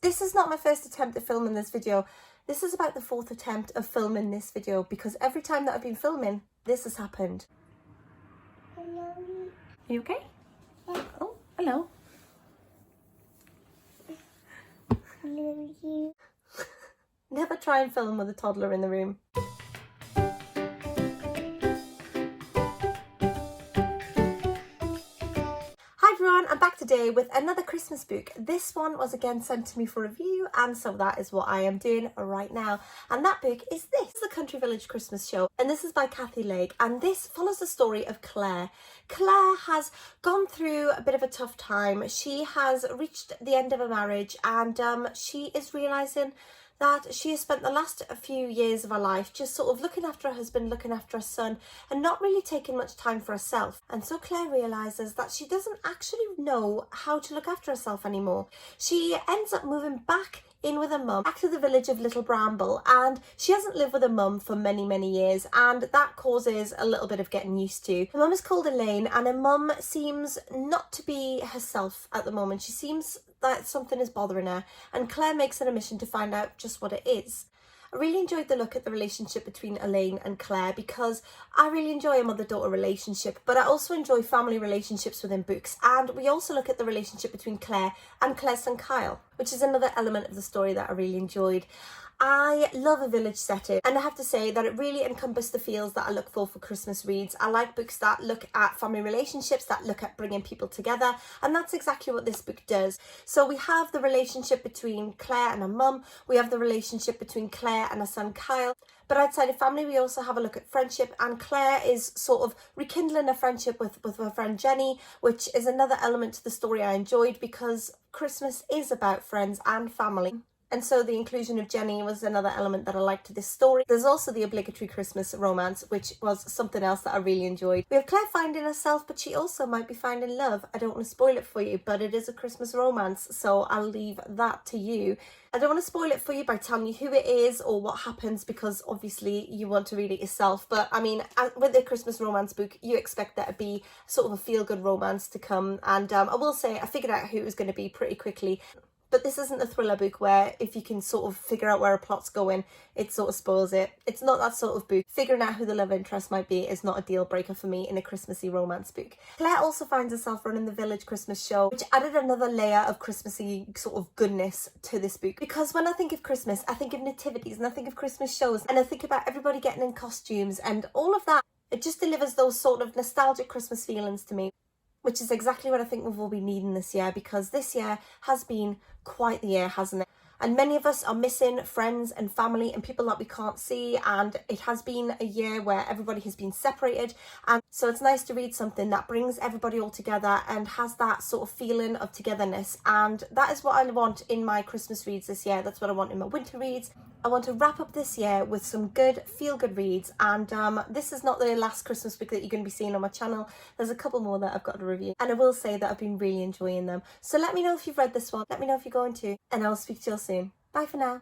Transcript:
This is not my first attempt at filming this video. This is about the 4th attempt of filming this video because every time that I've been filming, this has happened. Hello. Are you okay? Yeah. Oh, hello. Hello, you. Never try and film with a toddler in the room. Hi everyone, I'm back today with another Christmas book. This one was again sent to me for review, and so that is what I am doing right now. And that book is this, The Country Village Christmas Show, and this is by Kathy Legge, and this follows the story of Claire. Claire has gone through a bit of a tough time. She has reached the end of a marriage, and she is realising that she has spent the last few years of her life just sort of looking after her husband, looking after her son, and not really taking much time for herself. And so Claire realises that she doesn't actually know how to look after herself anymore. She ends up moving back in with her mum, back to the village of Little Bramble, and she hasn't lived with her mum for many years, and that causes a little bit of getting used to. Her mum is called Elaine, and her mum seems not to be herself at the moment. She seems that something is bothering her, and Claire makes it a mission to find out just what it is. I really enjoyed the look at the relationship between Elaine and Claire because I really enjoy a mother-daughter relationship, but I also enjoy family relationships within books. And we also look at the relationship between Claire and Claire's son Kyle, which is another element of the story that I really enjoyed. I love a village setting, and I have to say that it really encompassed the feels that I look for Christmas reads. I like books that look at family relationships, that look at bringing people together, and that's exactly what this book does. So we have the relationship between Claire and her mum, we have the relationship between Claire and her son Kyle, but outside of family we also have a look at friendship, and Claire is sort of rekindling a friendship with her friend Jenny, which is another element to the story I enjoyed because Christmas is about friends and family. And so the inclusion of Jenny was another element that I liked to this story. There's also the obligatory Christmas romance, which was something else that I really enjoyed. We have Claire finding herself, but she also might be finding love. I don't want to spoil it for you, but it is a Christmas romance, so I'll leave that to you. I don't want to spoil it for you by telling you who it is or what happens because obviously you want to read it yourself. But I mean, with a Christmas romance book, you expect there to be sort of a feel-good romance to come. And I will say I figured out who it was going to be pretty quickly. But this isn't a thriller book where if you can sort of figure out where a plot's going, it sort of spoils it. It's not that sort of book. Figuring out who the love interest might be is not a deal breaker for me in a Christmassy romance book. Claire also finds herself running the village Christmas show, which added another layer of Christmassy sort of goodness to this book. Because when I think of Christmas, I think of nativities and I think of Christmas shows and I think about everybody getting in costumes and all of that. It just delivers those sort of nostalgic Christmas feelings to me, which is exactly what I think we've all been needing this year, because this year has been quite the year, hasn't it? And many of us are missing friends and family and people that we can't see, and it has been a year where everybody has been separated, and so it's nice to read something that brings everybody all together and has that sort of feeling of togetherness. And that is what I want in my Christmas reads this year. That's what I want in my winter reads. I want to wrap up this year with some good feel-good reads, and this is not the last Christmas book that you're going to be seeing on my channel. There's a couple more that I've got to review, and I will say that I've been really enjoying them. So let me know if you've read this one, let me know if you're going to, and I'll speak to you all soon. Bye for now.